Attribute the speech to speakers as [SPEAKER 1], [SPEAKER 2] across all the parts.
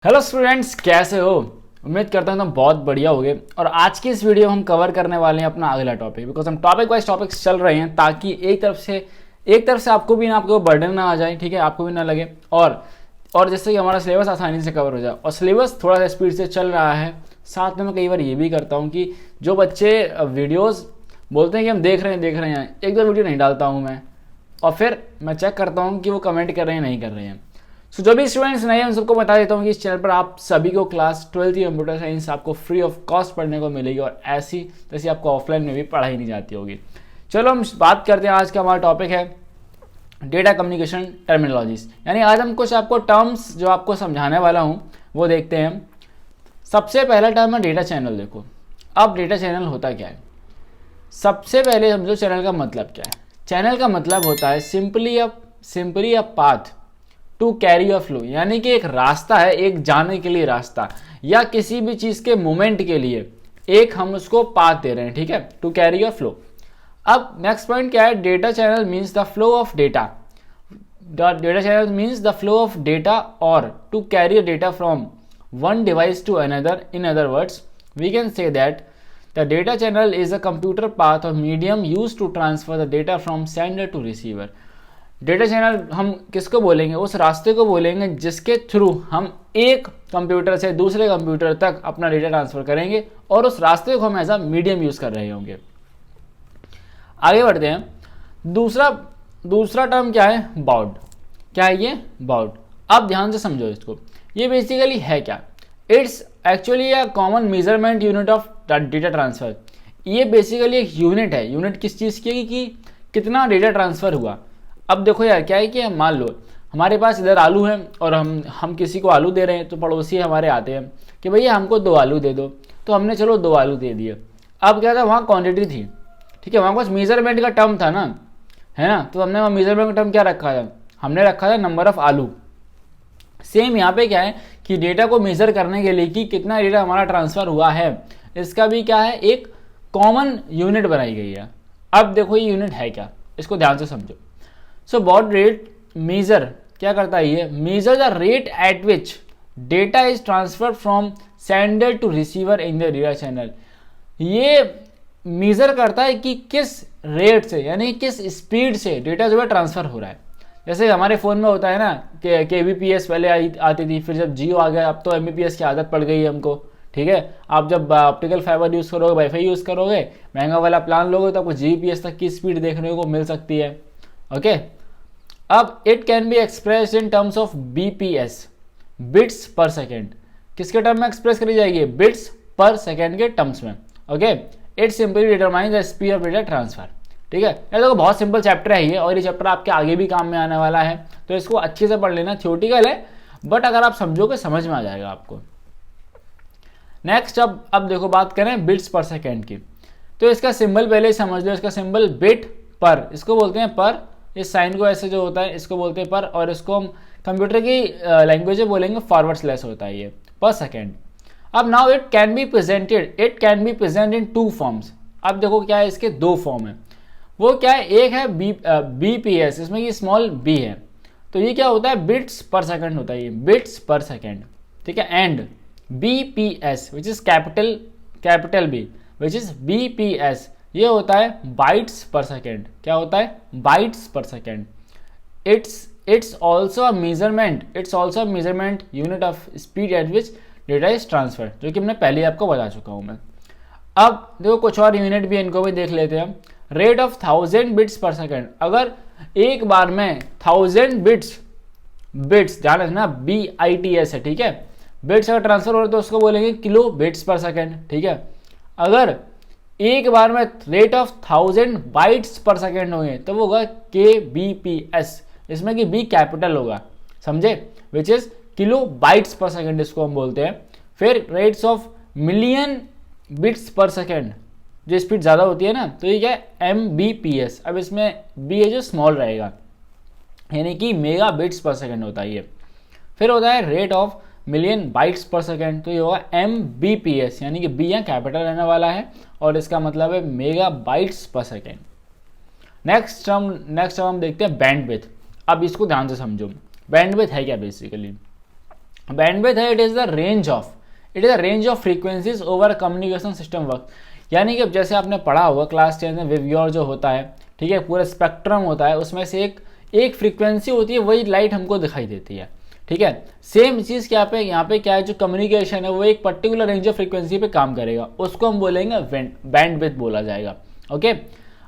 [SPEAKER 1] Hello students, कैसे हो? उम्मीद करता हूँ तुम बहुत बढ़िया होगे। और आज की इस वीडियो में हम कवर करने वाले हैं अपना अगला टॉपिक, बिकॉज हम टॉपिक वाइज टॉपिक्स चल रहे हैं ताकि एक तरफ से आपको भी ना, आपको बर्डन ना आ जाए, ठीक है, आपको भी ना लगे। और जिससे कि हमारा सिलेबस आसानी से कवर हो जाए। और सिलेबस थोड़ा सा स्पीड से चल रहा है। साथ में मैं कई बार ये भी करता हूँ कि जो बच्चे वीडियोज़ बोलते हैं कि हम देख रहे हैं, एक दो वीडियो नहीं डालता हूँ मैं, और फिर मैं चेक करता हूँ कि वो कमेंट कर रहे हैं नहीं कर रहे हैं। सो जो भी स्टूडेंट्स नहीं हैं उन सबको बता देता हूँ कि इस चैनल पर आप सभी को क्लास 12th की कंप्यूटर साइंस आपको फ्री ऑफ कॉस्ट पढ़ने को मिलेगी, और ऐसी जैसी आपको ऑफलाइन में भी पढ़ाई नहीं जाती होगी। चलो हम बात करते हैं। आज का हमारा टॉपिक है डेटा कम्युनिकेशन टर्मिनोलॉजीज, यानी आज हम कुछ आपको टर्म्स जो आपको समझाने वाला हूँ वो देखते हैं। सबसे पहला टर्म है डेटा चैनल। देखो, अब डेटा चैनल होता क्या है, सबसे पहले समझो चैनल का मतलब क्या है। चैनल का मतलब होता है simply a path to carry a flow, यानी कि एक रास्ता है, एक जाने के लिए रास्ता, या किसी भी चीज के मूवमेंट के लिए एक हम उसको पाथ दे रहे हैं, ठीक है, टू कैरी अ फ्लो। अब नेक्स्ट पॉइंट क्या है, data channel means the flow of data. Data channel means the flow of data और to carry data from one device to another. In other words, we can say that the data channel is a computer path or medium used to transfer the data from sender to receiver. Data channel हम किसको बोलेंगे, उस रास्ते को बोलेंगे जिसके through हम एक कंप्यूटर से दूसरे कंप्यूटर तक अपना डेटा ट्रांसफर करेंगे, और उस रास्ते को हम एज अ मीडियम यूज कर रहे होंगे। आगे बढ़ते हैं। दूसरा टर्म क्या है, बाउड। क्या है ये, बाउड। अब ध्यान से समझो इसको। ये बेसिकली है क्या, it's actually a common measurement unit of data transfer. ये बेसिकली एक यूनिट है। यूनिट किस चीज़ की, कि कितना डेटा ट्रांसफर हुआ। अब देखो यार, क्या है कि मान लो हमारे पास इधर आलू है और हम किसी को आलू दे रहे हैं, तो पड़ोसी हमारे आते हैं कि भैया हमको 2 आलू दे दो, तो हमने चलो 2 आलू दे दिए। अब क्या था, वहाँ क्वांटिटी थी, ठीक है, वहाँ पास मेजरमेंट का टर्म था ना, है ना, तो हमने वहाँ मेजरमेंट का टर्म क्या रखा था, हमने रखा था नंबर ऑफ आलू। सेम यहाँ पे क्या है कि डेटा को मेजर करने के लिए कि कितना डेटा हमारा ट्रांसफर हुआ है, इसका भी क्या है, एक कॉमन यूनिट बनाई गई है। अब देखो ये यूनिट है क्या, इसको ध्यान से समझो। सो बाउड रेट मेजर क्या करता है, ये measure the rate at which data is transfer from sender to receiver in the data channel. ये मेजर करता है कि किस रेट से, यानी किस स्पीड से डेटा जो है ट्रांसफर हो रहा है। जैसे हमारे फ़ोन में होता है ना कि KBPS पहले आती थी, फिर जब जियो आ गया, अब तो MBPS की आदत पड़ गई है हमको, ठीक है। आप जब ऑप्टिकल फाइबर यूज़ करोगे, वाईफाई यूज़ करोगे, महंगा वाला प्लान लोगे, तो आपको GBPS तक की स्पीड देखने को मिल सकती है। ओके, अब it can be express in terms of BPS, bits पर सेकेंड। किसके टर्म में एक्सप्रेस करी जाएगी, बिट्स पर सेकेंड के टर्म्स में। Okay, it simply determine the speed of data transfer, ठीक है। ये देखो बहुत सिंपल चैप्टर है ये, और ये चैप्टर आपके आगे भी काम में आने वाला है, तो इसको अच्छे से पढ़ लेना। थ्योरेटिकल है, बट अगर आप समझोगे समझ में आ जाएगा आपको। नेक्स्ट, अब देखो बात करें बिट्स पर सेकेंड की, तो इसका सिंबल पहले समझ लो। इसका सिंबल बिट पर, इसको बोलते हैं पर, इस साइन को ऐसे जो होता है इसको बोलते हैं पर, और इसको हम कंप्यूटर की लैंग्वेज में बोलेंगे फॉरवर्ड स्लैश होता है ये, पर सेकेंड। अब now it can be present in 2 forms. अब देखो क्या है, इसके 2 फॉर्म है। वो क्या है, एक है BPS, इसमें ये स्मॉल b है, तो ये क्या होता है, बिट्स पर सेकंड होता है, ये बिट्स पर सेकंड, ठीक है। And BPS which is capital B which is BPS, ये होता है बाइट्स पर सेकंड। क्या होता है, बाइट्स पर second. It's also a measurement unit of speed at which data is transfer, जो कि मैंने पहले आपको बता चुका हूँ मैं। अब देखो कुछ और यूनिट भी, इनको भी देख लेते हैं। रेट ऑफ 1000 बिट्स पर सेकेंड, अगर एक बार में 1000 बिट्स ध्यान रखना, BITS है, ठीक है। बिट्स अगर ट्रांसफर हो रहे तो उसको बोलेंगे किलो बिट्स पर सेकेंड, ठीक है। अगर एक बार में rate of 1000 bytes per second होंगे तो वो होगा KBPS, इसमें कि B कैपिटल होगा, समझे, which is kilo bytes per second, इसको हम बोलते हैं। फिर रेट्स ऑफ मिलियन बिट्स पर सेकेंड, जो स्पीड ज़्यादा होती है ना, तो ये क्या है, MBPS। अब इसमें B है जो स्मॉल रहेगा, यानी कि मेगा बिट्स पर सेकेंड होता है ये। फिर होता है rate of million bytes per second, तो ये होगा MBPS, यानी कि B यहाँ कैपिटल रहने वाला है, और इसका मतलब है mega bytes per second. Next हम देखते हैं बैंडविड्थ। अब इसको ध्यान से समझो, बैंडविड्थ है क्या बेसिकली। बैंडविड्थ है it is the range of frequencies over communication system work. यानी कि जैसे आपने पढ़ा होगा क्लास 10 में वेव्योर जो होता है, ठीक है, पूरा स्पेक्ट्रम होता है, उसमें से एक फ्रीक्वेंसी होती है, वही लाइट हमको दिखाई देती है, ठीक है। सेम चीज़ क्या पे यहाँ पे क्या है, जो कम्युनिकेशन है वो एक पर्टिकुलर रेंज ऑफ फ्रीक्वेंसी पे काम करेगा, उसको हम बोलेंगे बैंडविड्थ बोला जाएगा। ओके,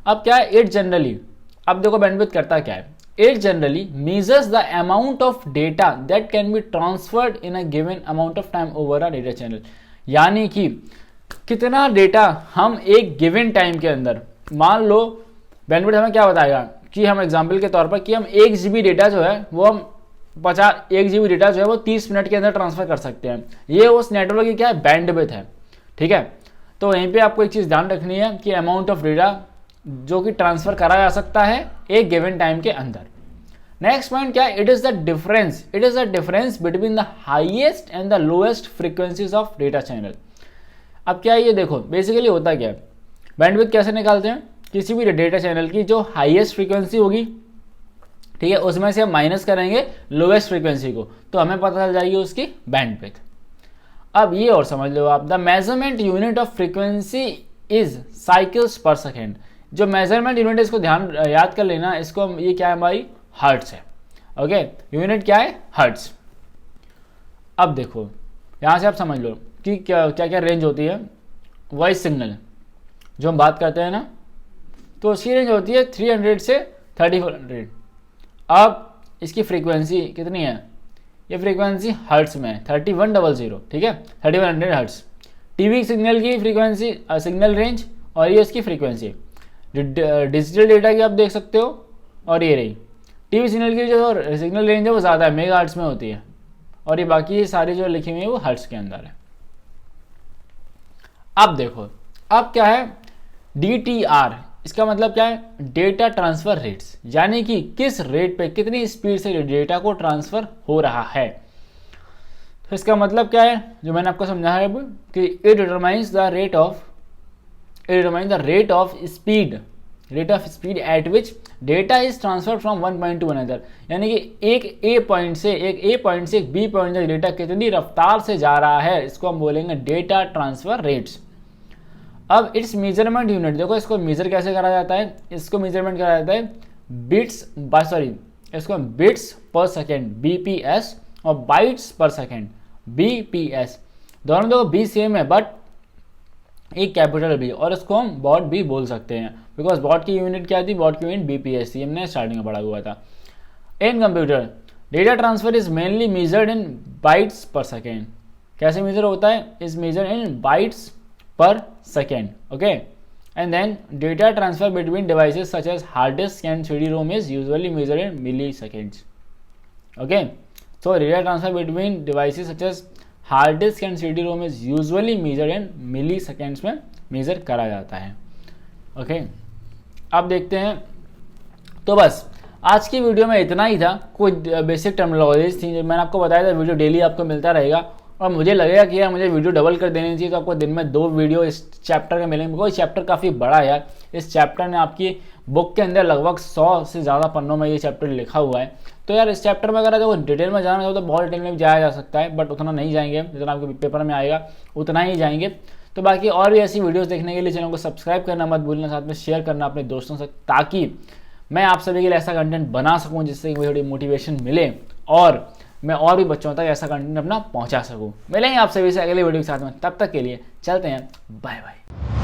[SPEAKER 1] अब क्या है इट जनरली, अब देखो बैंडविड्थ करता क्या है, it generally measures the amount of data that can be transferred in a given amount of time over a data channel. यानी कि कितना डेटा हम एक गिवन टाइम के अंदर, मान लो बैंडविड्थ हमें क्या बताएगा कि हम एग्जांपल के तौर पर कि हम 1 GB डेटा जो है वो हम 1 GB डेटा जो है वो 30 मिनट के अंदर ट्रांसफर कर सकते हैं। ये उस नेटवर्क की क्या है, बैंडविड्थ है, ठीक है। तो यहीं पे आपको एक चीज़ ध्यान रखनी है कि अमाउंट ऑफ डेटा जो कि ट्रांसफर करा जा सकता है एक गिवन टाइम के अंदर। नेक्स्ट पॉइंट क्या है, it is the difference between the highest and the lowest frequencies of data channel. अब क्या है ये देखो, बेसिकली होता क्या है, बैंडविड्थ कैसे निकालते हैं, किसी भी डेटा चैनल की जो हाईएस्ट फ्रीक्वेंसी होगी, ठीक है, उसमें से हम माइनस करेंगे लोएस्ट फ्रीक्वेंसी को, तो हमें पता चल जाएगी उसकी बैंडविड्थ। अब ये और समझ लो आप, the measurement unit of frequency is cycles पर सेकेंड। जो मेजरमेंट यूनिट है इसको याद कर लेना, इसको ये क्या है, हमारी हर्ट्स है। ओके, यूनिट क्या है, हर्ट्स। अब देखो यहाँ से आप समझ लो कि क्या क्या रेंज होती है वॉइस सिग्नल जो हम बात करते हैं ना, तो उसकी रेंज होती है 300 से 3400। अब इसकी फ्रीक्वेंसी कितनी है, ये फ्रीक्वेंसी हर्ट्स में है 3100, ठीक है, 3100 हर्ट्स। टीवी सिग्नल की फ्रीक्वेंसी सिग्नल रेंज और ये इसकी फ्रीक्वेंसी। डिजिटल डेटा की आप देख सकते हो, और ये रही टीवी सिग्नल की जो सिग्नल रेंज है वो ज़्यादा है, मेगा हर्ट्स में होती है, और ये बाकी सारी जो लिखी हुई है वो हर्ट्स के अंदर है। अब देखो, अब क्या है DTR, इसका मतलब क्या है, डेटा ट्रांसफर रेट्स, यानी कि किस रेट पे कितनी स्पीड से डेटा को ट्रांसफर हो रहा है। तो इसका मतलब क्या है, जो मैंने आपको समझाया है अब कि it determines the rate of speed at which data is transfer from one point two another. यानी कि एक ए पॉइंट से एक बी पॉइंट तक डेटा कितनी रफ्तार से जा रहा है, इसको हम बोलेंगे डेटा ट्रांसफर रेट्स। अब इट्स मेजरमेंट यूनिट, देखो इसको मेजर कैसे करा जाता है, इसको मेजरमेंट करा जाता है इसको बिट्स पर सेकेंड BPS और बाइट्स पर सेकेंड BPS। दोनों देखो बी सेम है बट एक कैपिटल बी, और इसको हम बॉट भी बोल सकते हैं, बिकॉज बॉट की यूनिट क्या थी, बॉट की यूनिट BPS थी, हमने स्टार्टिंग में पढ़ा हुआ था। In computer data transfer is mainly measured in bytes per second. कैसे मेजर होता है, is measure in bytes per second, okay, and then data transfer between devices such as hard disk and CD-ROM is usually measured in milliseconds. Okay, so data transfer between devices such as hard disk and CD-ROM is usually measured in milliseconds में measure करा जाता है। okay, अब देखते हैं, तो बस आज की वीडियो में इतना ही था, कुछ बेसिक टर्मिनोलॉजीज थी जो मैंने आपको बताया था। वीडियो डेली आपको मिलता रहेगा, और मुझे लगेगा कि यार मुझे वीडियो डबल कर देनी चाहिए, तो आपको दिन में 2 वीडियो इस चैप्टर के मिलेंगे, बिकॉज चैप्टर काफ़ी बड़ा है यार। इस चैप्टर ने आपकी बुक के अंदर लगभग 100 से ज़्यादा पन्नों में ये चैप्टर लिखा हुआ है। तो यार इस चैप्टर में अगर आपको डिटेल में जाना हो तो बहुत डिटेल में जाया जा सकता है, बट उतना नहीं जाएंगे, जितना आपके पेपर में आएगा उतना ही जाएंगे। तो बाकी और भी ऐसी वीडियोज़ देखने के लिए चैनल को सब्सक्राइब करना मत भूलना, साथ में शेयर करना अपने दोस्तों से, ताकि मैं आप सभी के लिए ऐसा कंटेंट बना सकूँ जिससे मुझे थोड़ी मोटिवेशन मिले और मैं और भी बच्चों तक ऐसा कंटेंट अपना पहुंचा सकूं। मिलेंगे आप सभी से अगले वीडियो के साथ में, तब तक के लिए चलते हैं, बाय बाय।